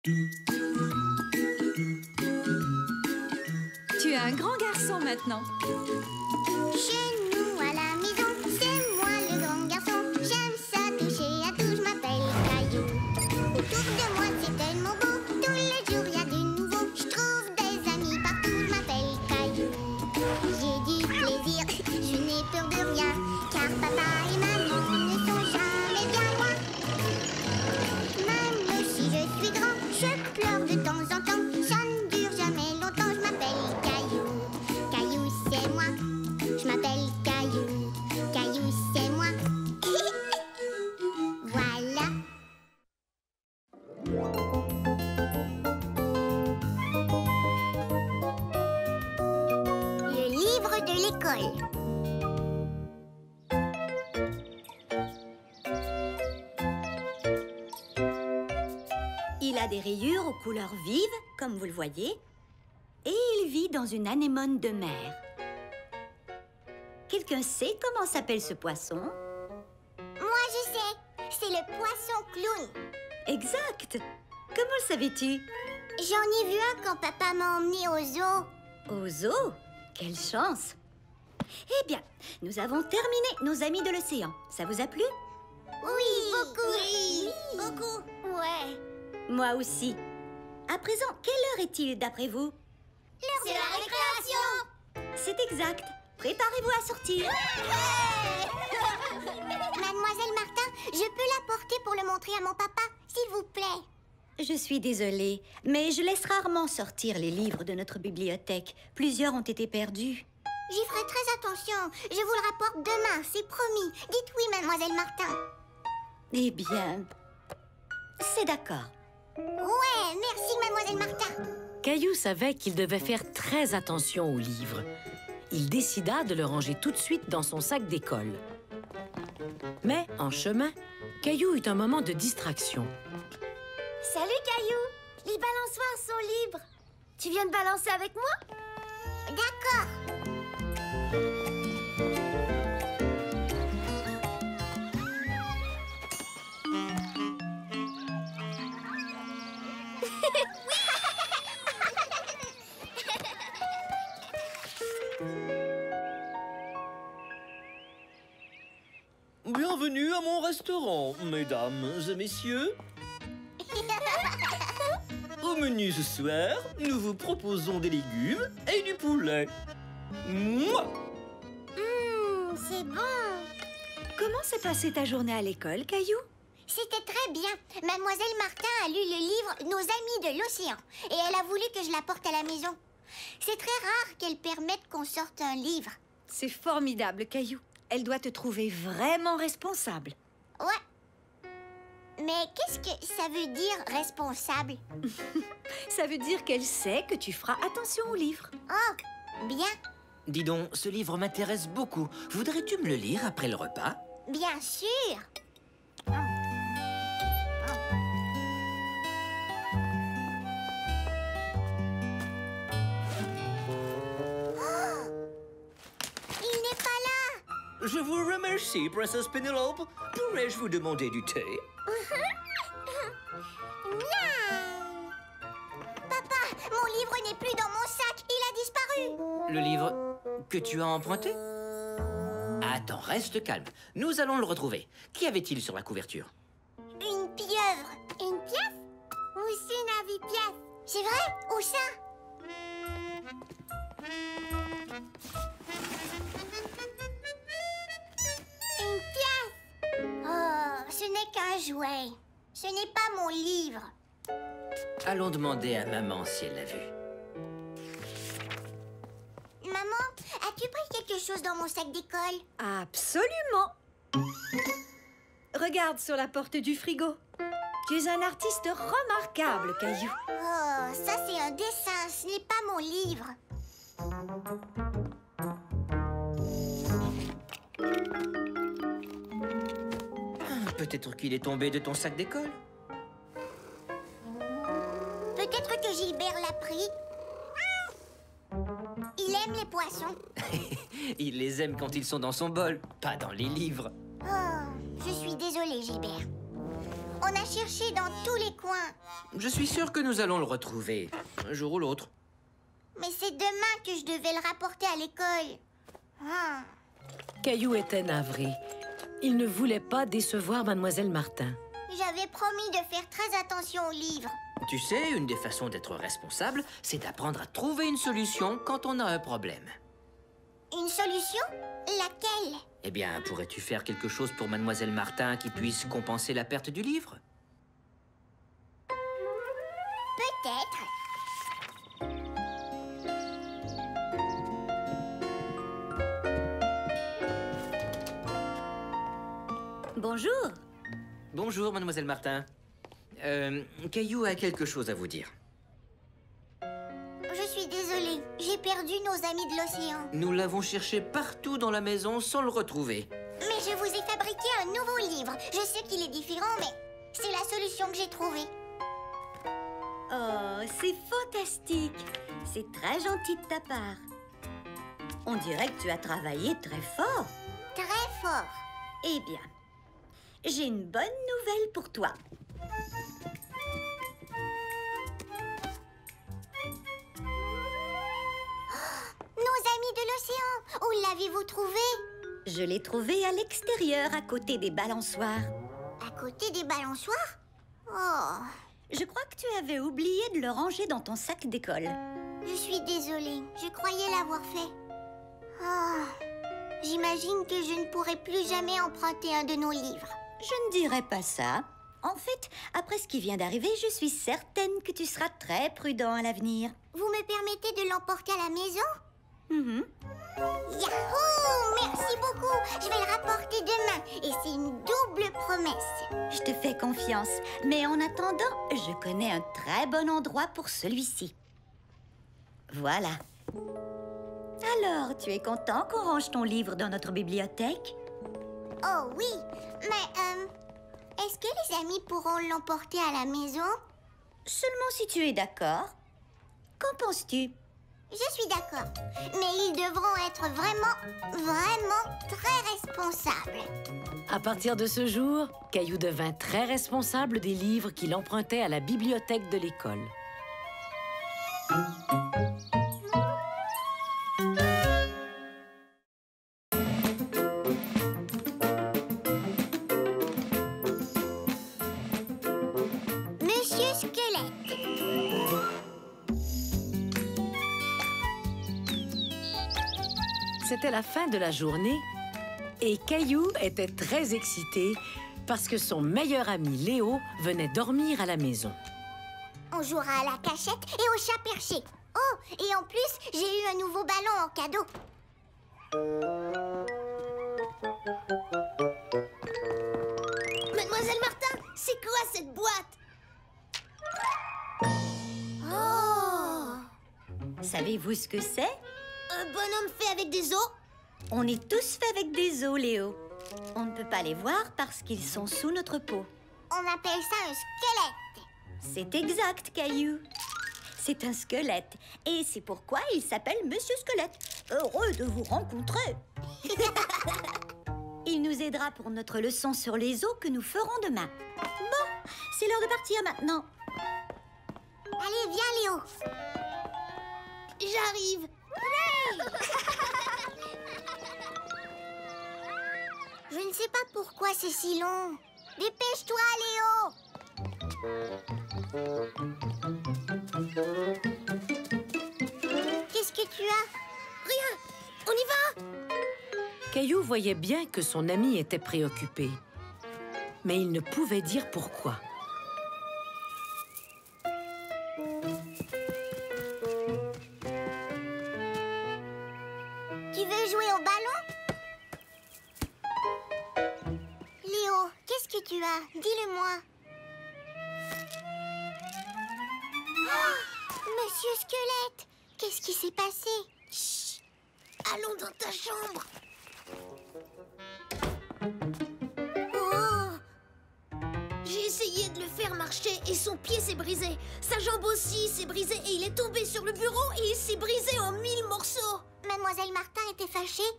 Tu es un grand garçon maintenant. Chez nous à la maison, c'est moi le grand garçon. J'aime ça toucher à tout, je m'appelle Caillou. Autour de moi c'est tellement beau, tous les jours il y a du nouveau. Je trouve des amis partout, je m'appelle Caillou. J'ai du plaisir, je n'ai peur de rien, car papa et maman ne sont jamais bien loin. Même si je suis grand, je pleure de temps en temps. Ça ne dure jamais longtemps, je m'appelle Caillou. Caillou c'est moi, je m'appelle Caillou. Caillou c'est moi. Voilà. Le livre de l'école. Il a des rayures aux couleurs vives, comme vous le voyez, et il vit dans une anémone de mer. Quelqu'un sait comment s'appelle ce poisson? Moi je sais, c'est le poisson clown. Exact! Comment le savais-tu? J'en ai vu un quand papa m'a emmené au zoo. Au zoo? Quelle chance! Eh bien, nous avons terminé nos amis de l'océan. Ça vous a plu? Oui, beaucoup. Oui, beaucoup. Ouais. Moi aussi. À présent, quelle heure est-il d'après vous? C'est la récréation. C'est exact. Préparez-vous à sortir. Mademoiselle Martin, je peux l'apporter pour le montrer à mon papa, s'il vous plaît. Je suis désolée, mais je laisse rarement sortir les livres de notre bibliothèque. Plusieurs ont été perdus. J'y ferai très attention. Je vous le rapporte demain, c'est promis. Dites oui, mademoiselle Martin. Eh bien, c'est d'accord. Ouais, merci, mademoiselle Martin. Caillou savait qu'il devait faire très attention aux livres. Il décida de le ranger tout de suite dans son sac d'école. Mais, en chemin, Caillou eut un moment de distraction. Salut, Caillou. Les balançoires sont libres. Tu viens de balancer avec moi? D'accord. Bienvenue à mon restaurant, mesdames et messieurs. Au menu ce soir, nous vous proposons des légumes et du poulet. Mouah! C'est bon. Comment s'est passée ta journée à l'école, Caillou? C'était très bien. Mademoiselle Martin a lu le livre Nos amis de l'océan et elle a voulu que je l'apporte à la maison. C'est très rare qu'elle permette qu'on sorte un livre. C'est formidable, Caillou. Elle doit te trouver vraiment responsable. Ouais. Mais qu'est-ce que ça veut dire responsable? Ça veut dire qu'elle sait que tu feras attention aux livres. Oh, bien. Dis donc, ce livre m'intéresse beaucoup. Voudrais-tu me le lire après le repas? Bien sûr. Il n'est pas là. Je vous remercie, Princesse Penelope. Pourrais-je vous demander du thé? Miaou. Papa, mon livre n'est plus dans mon sac. Il a disparu. Le livre que tu as emprunté? Attends, reste calme. Nous allons le retrouver. Qu'y avait-il sur la couverture? Une pieuvre. Une pièce? Aussi une avipièce. C'est vrai? Où ça? Une pièce. Oh, ce n'est qu'un jouet. Ce n'est pas mon livre. Allons demander à maman si elle l'a vu. Maman, as-tu pris quelque chose dans mon sac d'école? Absolument. Regarde sur la porte du frigo. Tu es un artiste remarquable, Caillou. Oh, ça c'est un dessin, ce n'est pas mon livre. Peut-être qu'il est tombé de ton sac d'école. Peut-être que Gilbert l'a pris. Il aime les poissons. Il les aime quand ils sont dans son bol, pas dans les livres. Oh, je suis désolée, Gilbert. On a cherché dans tous les coins, Je suis sûr que nous allons le retrouver, un jour ou l'autre. Mais c'est demain que je devais le rapporter à l'école. Ah. Caillou était navré. Il ne voulait pas décevoir Mademoiselle Martin. J'avais promis de faire très attention aux livres. Tu sais, une des façons d'être responsable, c'est d'apprendre à trouver une solution quand on a un problème. Une solution? Laquelle? Eh bien, pourrais-tu faire quelque chose pour Mademoiselle Martin qui puisse compenser la perte du livre? Peut-être. Bonjour. Bonjour, Mademoiselle Martin. Caillou a quelque chose à vous dire. Je suis désolée. J'ai perdu nos amis de l'océan. Nous l'avons cherché partout dans la maison sans le retrouver. Mais je vous ai fabriqué un nouveau livre. Je sais qu'il est différent, mais c'est la solution que j'ai trouvée. Oh, c'est fantastique. C'est très gentil de ta part. On dirait que tu as travaillé très fort. Très fort. Eh bien, j'ai une bonne nouvelle pour toi. Nos amis de l'océan, où l'avez-vous trouvé? Je l'ai trouvé à l'extérieur, à côté des balançoires. À côté des balançoires? Oh, Je crois que tu avais oublié de le ranger dans ton sac d'école. je suis désolée. Je croyais l'avoir fait. Oh, j'imagine que je ne pourrai plus jamais emprunter un de nos livres. Je ne dirais pas ça. En fait, après ce qui vient d'arriver, je suis certaine que tu seras très prudent à l'avenir. Vous me permettez de l'emporter à la maison? Mhm. Yahoo! Merci beaucoup! Je vais le rapporter demain. Et c'est une double promesse. Je te fais confiance. Mais en attendant, je connais un très bon endroit pour celui-ci. Voilà. Alors, tu es content qu'on range ton livre dans notre bibliothèque? Oh oui, mais est-ce que les amis pourront l'emporter à la maison? Seulement si tu es d'accord. Qu'en penses-tu? Je suis d'accord. Mais ils devront être vraiment très responsables. À partir de ce jour, Caillou devint très responsable des livres qu'il empruntait à la bibliothèque de l'école. Monsieur Squelette. C'était la fin de la journée et Caillou était très excité parce que son meilleur ami Léo venait dormir à la maison. On jouera à la cachette et au chat perché. Oh, et en plus, j'ai eu un nouveau ballon en cadeau. Mademoiselle Martin, c'est quoi cette boîte? Oh! Savez-vous ce que c'est? Un bonhomme fait avec des os? On est tous faits avec des os, Léo. On ne peut pas les voir parce qu'ils sont sous notre peau. On appelle ça un squelette. C'est exact, Caillou. C'est un squelette. Et c'est pourquoi il s'appelle Monsieur Squelette. Heureux de vous rencontrer. Il nous aidera pour notre leçon sur les os que nous ferons demain. Bon, c'est l'heure de partir maintenant. Allez, viens, Léo. J'arrive. Je ne sais pas pourquoi c'est si long. Dépêche-toi, Léo. Qu'est-ce que tu as? Rien. On y va. Caillou voyait bien que son ami était préoccupé, mais il ne pouvait dire pourquoi. Tu veux jouer au ballon? Léo, qu'est-ce que tu as? Dis-le-moi. Oh, Monsieur Squelette, qu'est-ce qui s'est passé? Chut. Allons dans ta chambre. Oh. J'ai essayé de le faire marcher et son pied s'est brisé. Sa jambe aussi s'est brisée et il est tombé sur le bureau et il s'est brisé en 1000 morceaux. Mademoiselle Martin était fâchée?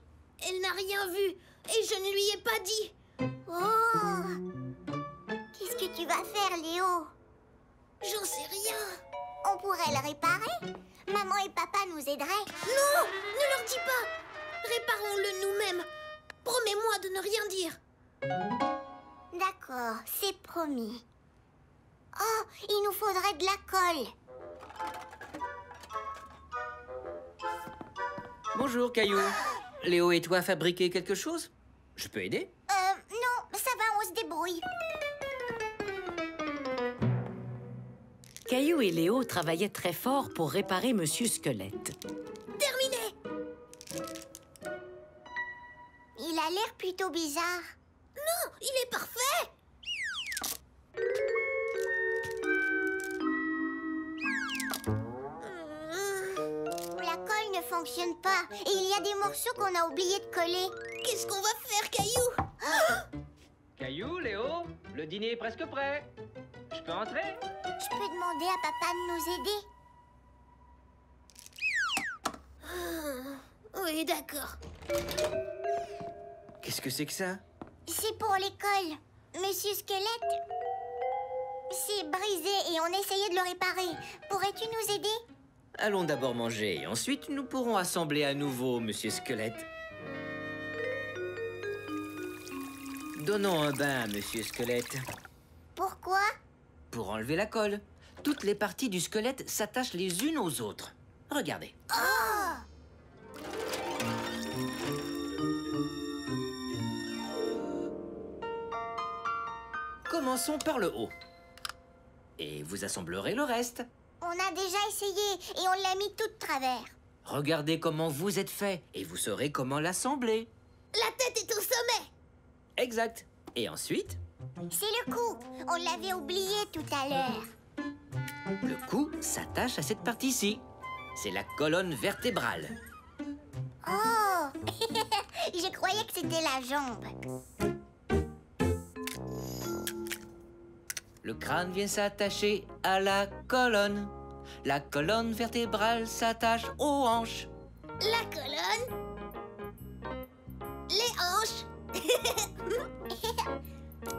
Elle n'a rien vu et je ne lui ai pas dit. Oh. Qu'est-ce que tu vas faire, Léo? J'en pourrait le réparer. Maman et papa nous aideraient. Non, ne leur dis pas. Réparons-le nous-mêmes. Promets-moi de ne rien dire. D'accord, c'est promis. Oh, il nous faudrait de la colle. Bonjour, Caillou. Léo et toi fabriquez quelque chose? Je peux aider? Non, ça va, on se débrouille. Caillou et Léo travaillaient très fort pour réparer Monsieur Squelette. Terminé. Il a l'air plutôt bizarre. Non, il est parfait. La colle ne fonctionne pas et il y a des morceaux qu'on a oublié de coller. Qu'est-ce qu'on va faire, Caillou? Caillou, Léo, le dîner est presque prêt. Je peux entrer? Je peux demander à papa de nous aider. Oui, d'accord. Qu'est-ce que c'est que ça? C'est pour l'école. Monsieur Squelette, c'est brisé et on essayait de le réparer. Pourrais-tu nous aider? Allons d'abord manger et ensuite nous pourrons assembler à nouveau, Monsieur Squelette. Donnons un bain à Monsieur Squelette. Pourquoi? Pour enlever la colle. Toutes les parties du squelette s'attachent les unes aux autres. Regardez. Oh! Commençons par le haut. Et vous assemblerez le reste. On a déjà essayé et on l'a mis tout de travers. Regardez comment vous êtes fait et vous saurez comment l'assembler. La tête est au sommet. Exact. Et ensuite, C'est le cou. On l'avait oublié tout à l'heure. le cou s'attache à cette partie-ci. C'est la colonne vertébrale. Oh! Je croyais que c'était la jambe. Le crâne vient s'attacher à la colonne. La colonne vertébrale s'attache aux hanches. La colonne. Les hanches.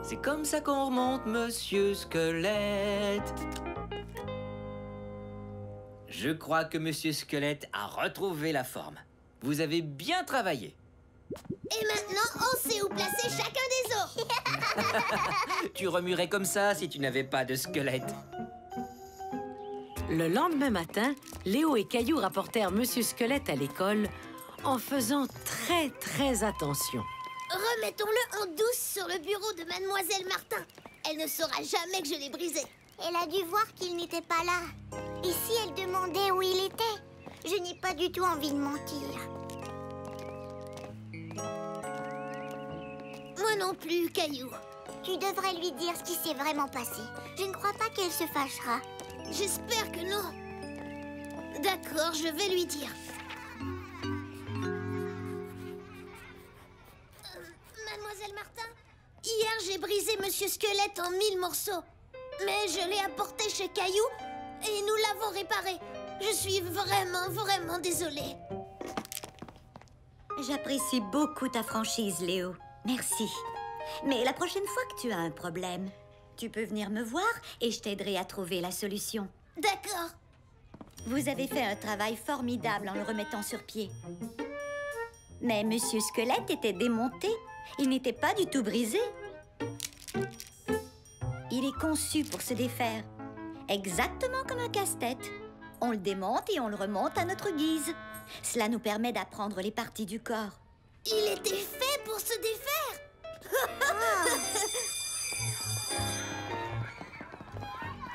C'est comme ça qu'on remonte, Monsieur Squelette. Je crois que Monsieur Squelette a retrouvé la forme. Vous avez bien travaillé. Et maintenant, on sait où placer chacun des os. Tu remuerais comme ça si tu n'avais pas de squelette. Le lendemain matin, Léo et Caillou rapportèrent Monsieur Squelette à l'école en faisant très attention. Remettons-le en douce sur le bureau de Mademoiselle Martin. Elle ne saura jamais que je l'ai brisé. Elle a dû voir qu'il n'était pas là. Et si elle demandait où il était? Je n'ai pas du tout envie de mentir. Moi non plus, Caillou. Tu devrais lui dire ce qui s'est vraiment passé. Je ne crois pas qu'elle se fâchera. J'espère que non. D'accord, je vais lui dire. Mademoiselle Martin, hier j'ai brisé Monsieur Squelette en 1000 morceaux. Mais je l'ai apporté chez Caillou et nous l'avons réparé. Je suis vraiment désolée. J'apprécie beaucoup ta franchise, Léo. Merci. Mais la prochaine fois que tu as un problème, tu peux venir me voir et je t'aiderai à trouver la solution. D'accord. Vous avez fait un travail formidable en le remettant sur pied. Mais Monsieur Squelette était démonté. Il n'était pas du tout brisé. Il est conçu pour se défaire. Exactement comme un casse-tête. On le démonte et on le remonte à notre guise. Cela nous permet d'apprendre les parties du corps. Il était fait pour se défaire.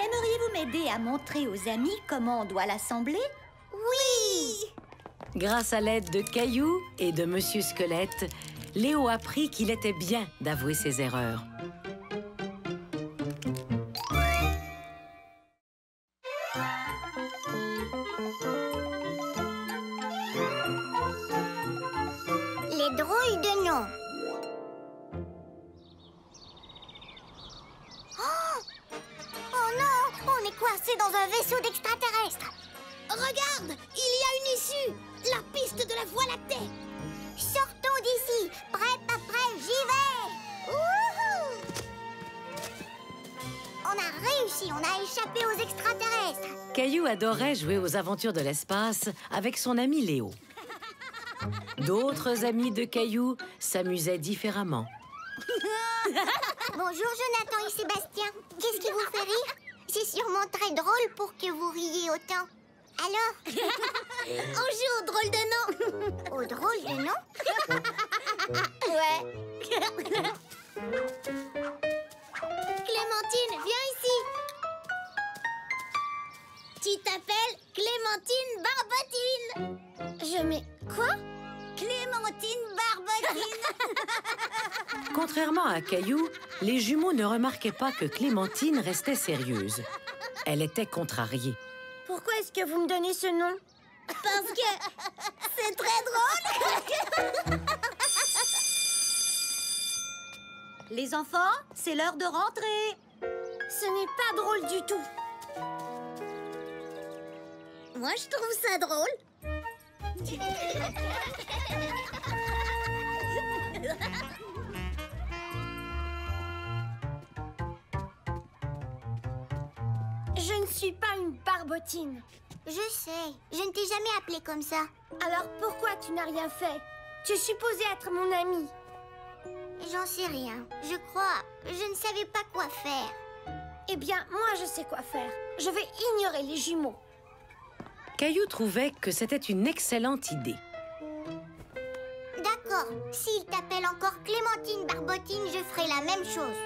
Aimeriez-vous m'aider à montrer aux amis comment on doit l'assembler? Oui. Grâce à l'aide de Caillou et de Monsieur Squelette, Léo apprit qu'il était bien d'avouer ses erreurs. Les drôles de noms. Oh non, on est coincé dans un vaisseau d'extraterrestres. Regarde, il y a une issue. La piste de la Voie lactée. Sortons d'ici. Prête après, j'y vais. Wouhou! On a réussi, on a échappé aux extraterrestres. Caillou adorait jouer aux aventures de l'espace avec son ami Léo. D'autres amis de Caillou s'amusaient différemment. Bonjour Jonathan et Sébastien. Qu'est-ce qui vous fait rire? C'est sûrement très drôle pour que vous riez autant. Alors? On joue au drôle de nom. Au drôle de nom? Ouais. Clémentine, viens ici. Tu t'appelles Clémentine Barbotine. Je mets... Quoi? Clémentine Barbotine. Contrairement à Caillou, les jumeaux ne remarquaient pas que Clémentine restait sérieuse. Elle était contrariée. Pourquoi est-ce que vous me donnez ce nom? Parce que c'est très drôle. Les enfants, c'est l'heure de rentrer. Ce n'est pas drôle du tout. Moi, je trouve ça drôle. Je ne suis pas une barbotine. Je sais, je ne t'ai jamais appelé comme ça. Alors pourquoi tu n'as rien fait? Tu es supposé être mon ami. J'en sais rien. Je crois, je ne savais pas quoi faire. Eh bien, moi, je sais quoi faire. Je vais ignorer les jumeaux. Caillou trouvait que c'était une excellente idée. D'accord, s'il t'appelle encore Clémentine Barbotine, je ferai la même chose.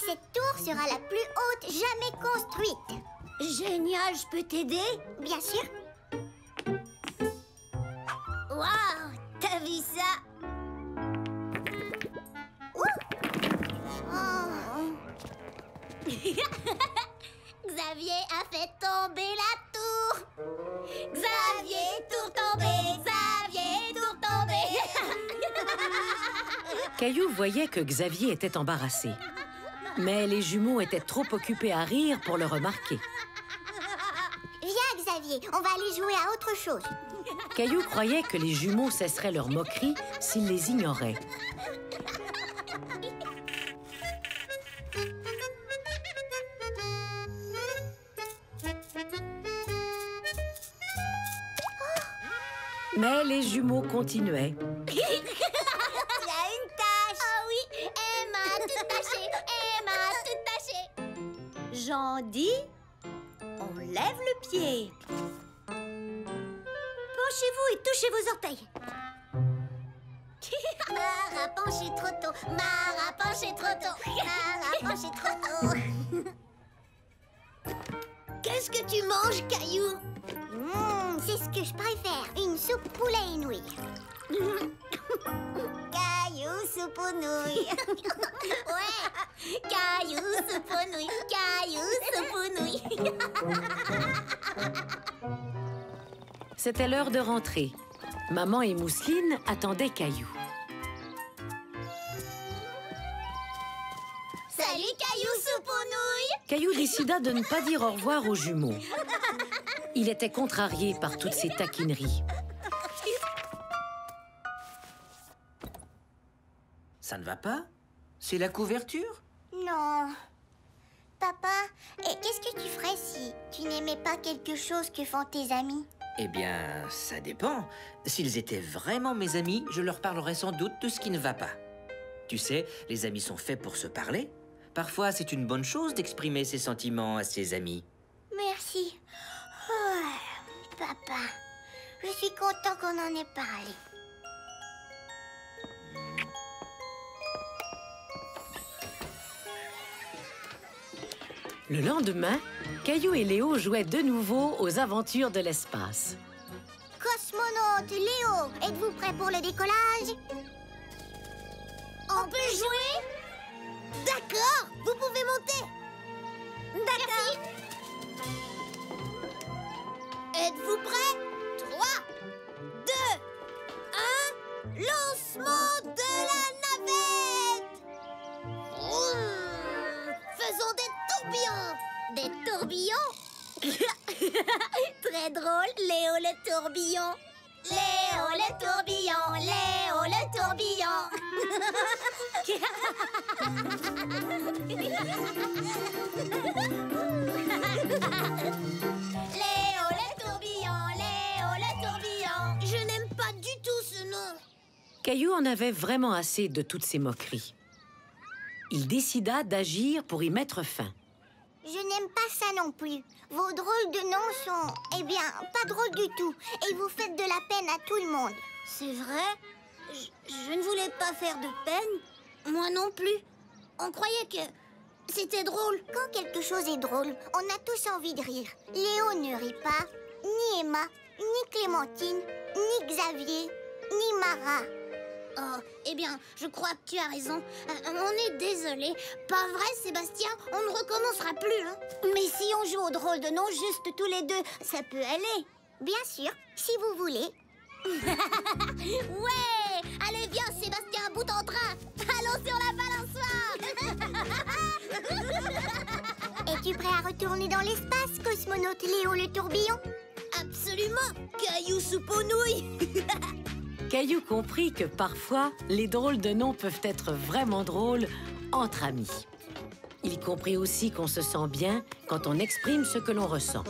Cette tour sera la plus haute jamais construite. Génial, je peux t'aider? Bien sûr. Waouh, t'as vu ça? Xavier a fait tomber la tour. Xavier, tour tombé. Xavier, tour tombé. Caillou voyait que Xavier était embarrassé. Mais les jumeaux étaient trop occupés à rire pour le remarquer. Viens, Xavier, on va aller jouer à autre chose. Caillou croyait que les jumeaux cesseraient leur moquerie s'ils les ignoraient. Mais les jumeaux continuaient. Il y a une tache. Ah oui, Emma, tout taché. Emma, tout taché. J'en dis, on lève le pied. Penchez-vous et touchez vos orteils. Mara penché trop tôt. Mara penché trop tôt. Mara penché trop tôt. Qu'est-ce que tu manges, Caillou? C'est ce que je préfère, une soupe poulet et nouilles. Caillou, soupe aux nouilles. Ouais, Caillou, soupe aux nouilles. Caillou, soupe aux nouilles. C'était l'heure de rentrer. Maman et Mousseline attendaient Caillou. Salut, Caillou, soupe aux nouilles. Caillou décida de ne pas dire au revoir aux jumeaux. Il était contrarié par toutes ces taquineries. Ça ne va pas? C'est la couverture? Non. Papa, et qu'est-ce que tu ferais si tu n'aimais pas quelque chose que font tes amis? Eh bien, ça dépend. S'ils étaient vraiment mes amis, je leur parlerais sans doute de ce qui ne va pas. Tu sais, les amis sont faits pour se parler. Parfois, c'est une bonne chose d'exprimer ses sentiments à ses amis. Merci. Oh, papa, je suis content qu'on en ait parlé. Le lendemain, Caillou et Léo jouaient de nouveau aux aventures de l'espace. Cosmonaute Léo, êtes-vous prêt pour le décollage? On peut jouer? D'accord, vous pouvez monter. D'accord. Êtes-vous prêts? 3, 2, 1, lancement de la navette! Faisons des tourbillons! Des tourbillons? Très drôle, Léo le tourbillon. Léo Léo le tourbillon, Léo le tourbillon. Léo le tourbillon, Léo le tourbillon. Je n'aime pas du tout ce nom. Caillou en avait vraiment assez de toutes ces moqueries. Il décida d'agir pour y mettre fin. Je n'aime pas ça non plus. Vos drôles de noms sont, eh bien, pas drôles du tout. Et vous faites de la peine à tout le monde. C'est vrai? Je ne voulais pas faire de peine. Moi non plus. On croyait que c'était drôle. Quand quelque chose est drôle, on a tous envie de rire. Léo ne rit pas, ni Emma, ni Clémentine, ni Xavier, ni Mara. Oh, eh bien, je crois que tu as raison. On est désolé. Pas vrai, Sébastien? On ne recommencera plus, hein? Mais si on joue au drôle de nom juste tous les deux, ça peut aller. Bien sûr, si vous voulez. Ouais! Allez, viens, Sébastien, à bout en train. Allons sur la balançoire. Es-tu prêt à retourner dans l'espace, cosmonaute Léo le tourbillon? Absolument. Caillou soupe aux nouilles. Caillou comprit que parfois, les drôles de noms peuvent être vraiment drôles entre amis. Il comprit aussi qu'on se sent bien quand on exprime ce que l'on ressent.